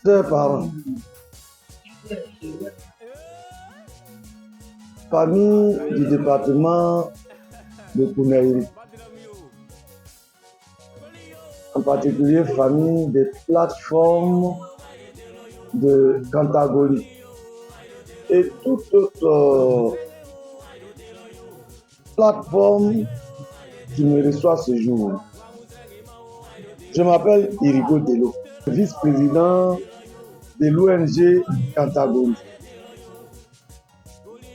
Chers parents, famille du département de Kounaïri, en particulier famille des plateformes de Cantagoli et toute autre plateforme qui me reçoit ce jour. Je m'appelle Irigo Delo, vice-président de l'ONG Cantagoli.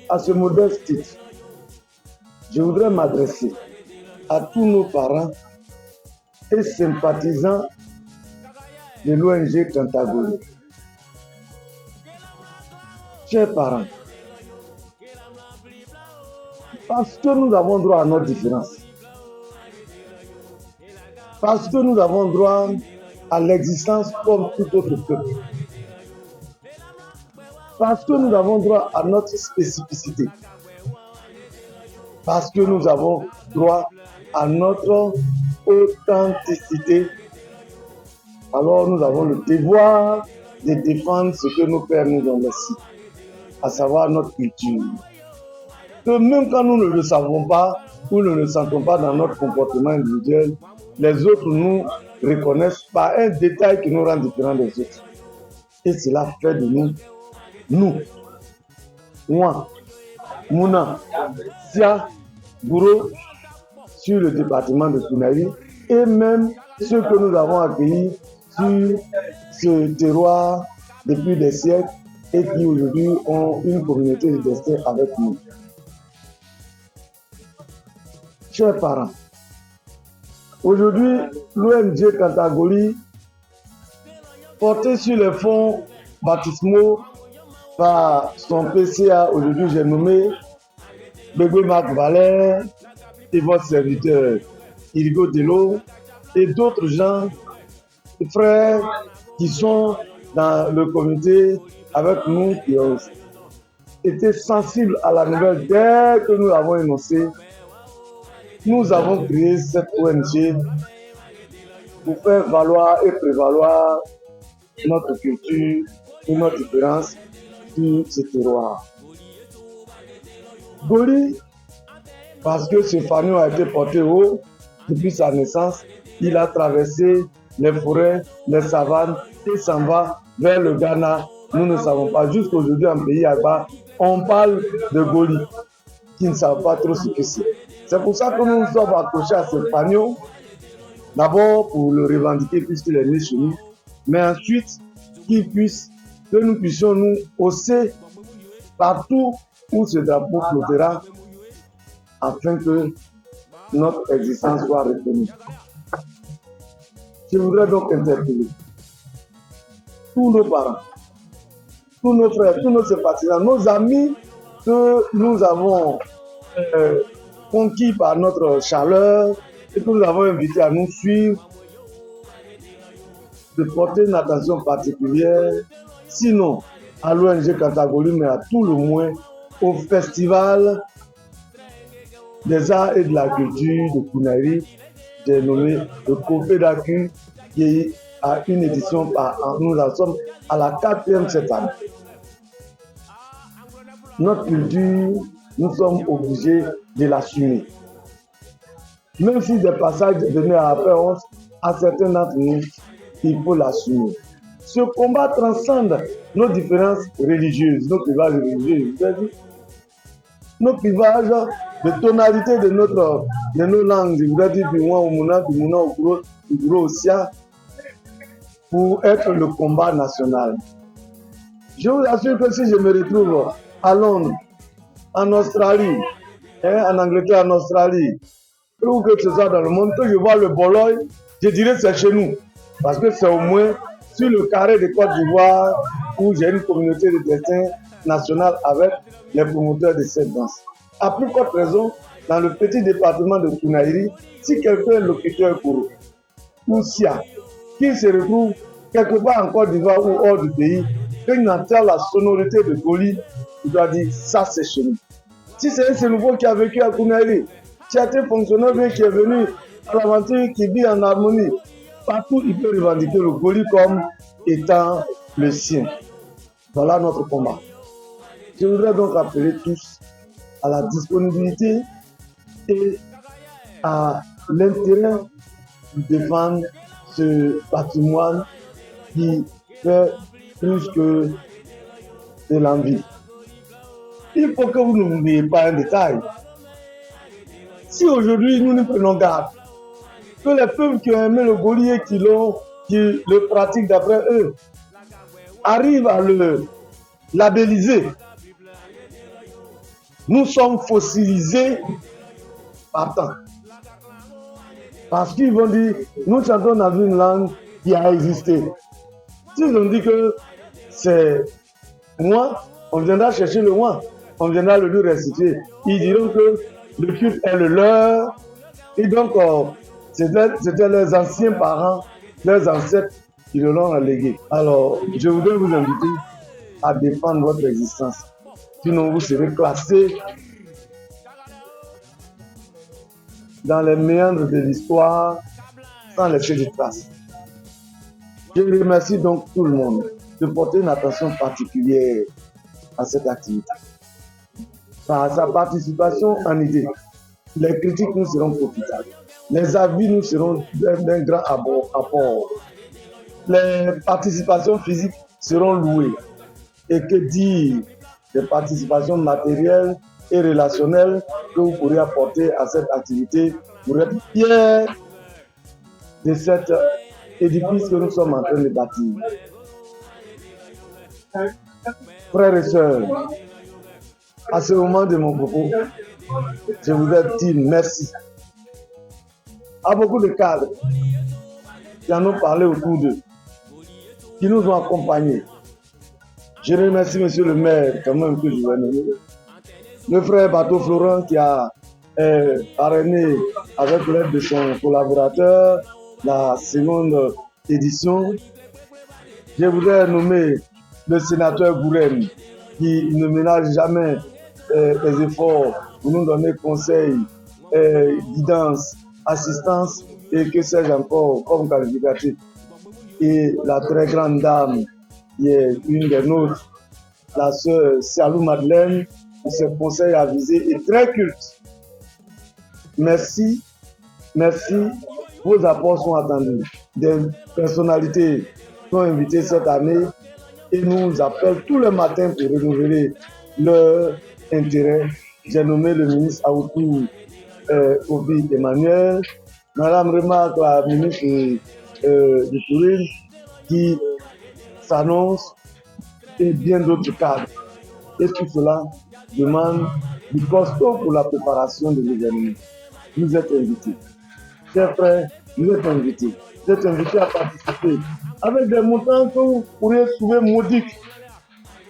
À ce modeste titre, je voudrais m'adresser à tous nos parents et sympathisants de l'ONG Cantagoli. Chers parents, parce que nous avons droit à notre différence, parce que nous avons droit à l'existence comme tout autre peuple, parce que nous avons droit à notre spécificité, parce que nous avons droit à notre authenticité, alors nous avons le devoir de défendre ce que nos pères nous ont laissé, à savoir notre culture. Que même quand nous ne le savons pas, ou ne le sentons pas dans notre comportement individuel, les autres nous reconnaissent par un détail qui nous rend différents des autres. Et cela fait de nous, moi, Mouna, Sia, Gouro, sur le département de Kounaïri, et même ceux que nous avons accueillis sur ce terroir depuis des siècles et qui aujourd'hui ont une communauté de destin avec nous. Chers parents, aujourd'hui, l'ONG Cantagoli, portée sur les fonds baptismaux par son PCA, aujourd'hui j'ai nommé Bébé Marc Valère et votre serviteur Irigo Delo et d'autres gens, frères qui sont dans le comité avec nous, qui ont été sensibles à la nouvelle dès que nous l'avons énoncée. Nous avons créé cette ONG pour faire valoir et prévaloir notre culture et notre différence sur ce terroir. Goli, parce que ce fanion a été porté haut depuis sa naissance, il a traversé les forêts, les savanes et s'en va vers le Ghana. Nous ne savons pas. Jusqu'aujourd'hui, en pays Agba, on parle de Goli, qui ne savent pas trop ce que c'est. C'est pour ça que nous nous sommes accrochés à ce fanion, d'abord pour le revendiquer puisqu'il est né chez nous, mais ensuite que nous puissions nous hausser partout où ce drapeau flottera afin que notre existence soit reconnue. Je voudrais donc interpeller tous nos parents, tous nos frères, tous nos sympathisants, nos amis que nous avons conquis par notre chaleur et que nous avons invités à nous suivre, de porter une attention particulière, sinon à l'ONG Cantagoli, mais à tout le moins au Festival des arts et de la culture de Kounaïri, j'ai nommé le Copé d'Acu, qui a une édition par an. Nous en sommes à la 4e cette année. Notre culture, nous sommes obligés de l'assumer. Même si des passages venaient à apprendre à certains d'entre nous, il faut l'assumer. Ce combat transcende nos différences religieuses, nos clivages religieux, nos clivages de tonalité de nos langues, je voudrais dire du moins au Mouna, du Mouna au Gouro, du Gouro au Sia, pour être le combat national. Je vous assure que si je me retrouve à Londres, en Australie, en Angleterre, en Australie, ou que ce soit dans le monde, que je vois le Boloy, je dirais c'est chez nous. Parce que c'est au moins sur le carré de Côte d'Ivoire où j'ai une communauté de destin nationale avec les promoteurs de cette danse. À plus forte raison, dans le petit département de Kounaïri, si quelqu'un est locuteur pour ou Sia, qu'il se retrouve quelque part en Côte d'Ivoire ou hors du pays, qu'il entend la sonorité de Goli, il doit dire ça c'est chez nous. Si c'est un Sénégalais qui a vécu à Kounaïri, qui a été fonctionnaire qui est venu à l'aventure, qui vit en harmonie, partout il peut revendiquer le Goli comme étant le sien. Voilà notre combat. Je voudrais donc appeler tous à la disponibilité et à l'intérêt de défendre ce patrimoine qui fait plus que de l'envie. Il faut que vous n'oubliez pas un détail. Si aujourd'hui nous prenons garde que les peuples qui ont aimé le Golier, qui le pratiquent d'après eux, arrivent à le labelliser, nous sommes fossilisés par temps. Parce qu'ils vont dire, nous chantons dans une langue qui a existé. S'ils ont dit que c'est moi, on viendra chercher le moi, on viendra le lui restituer. Ils diront que le culte est le leur, et donc c'était leurs anciens parents, leurs ancêtres qui le l'ont légué. Alors, je voudrais vous inviter à défendre votre existence. Sinon, vous serez classés dans les méandres de l'histoire sans laisser de traces. Je remercie donc tout le monde de porter une attention particulière à cette activité. Par sa participation en idée, les critiques nous seront profitables. Les avis nous seront d'un grand apport. Les participations physiques seront louées. Et que dire des participations matérielles et relationnelles que vous pourrez apporter à cette activité pour être fiers de cet édifice que nous sommes en train de bâtir. Frères et sœurs, à ce moment de mon propos, je voudrais dire merci à beaucoup de cadres qui en ont parlé autour d'eux, qui nous ont accompagnés. Je remercie monsieur le maire, quand même, que je vais nommer, le frère Bateau Florent qui a parrainé avec l'aide de son collaborateur la seconde édition. Je voudrais nommer le sénateur Gourem qui ne ménage jamais les efforts pour nous donner conseils, guidance, assistance et que sais-je encore comme qualificatif. Et la très grande dame qui est une des nôtres, la sœur Salou Madeleine, pour ses conseils avisés et très cultes. Merci, merci, vos apports sont attendus. Des personnalités sont invitées cette année et nous appellent tous les matins pour renouveler leur intérêt. J'ai nommé le ministre Aoutou Obi Emmanuel, Madame Remarque, la ministre du Tourisme, qui s'annonce, et bien d'autres cadres. Et tout cela demande du costaud pour la préparation de l'événement. Vous êtes invités. Chers frères, vous êtes invités. Vous êtes invités à participer avec des montants que vous pourrez trouver modiques,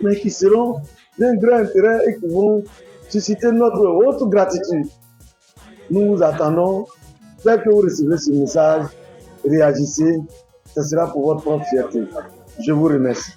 mais qui seront d'un grand intérêt et qui vont susciter notre haute gratitude. Nous vous attendons. Dès que vous recevez ce message, réagissez. Ce sera pour votre propre fierté. Je vous remercie.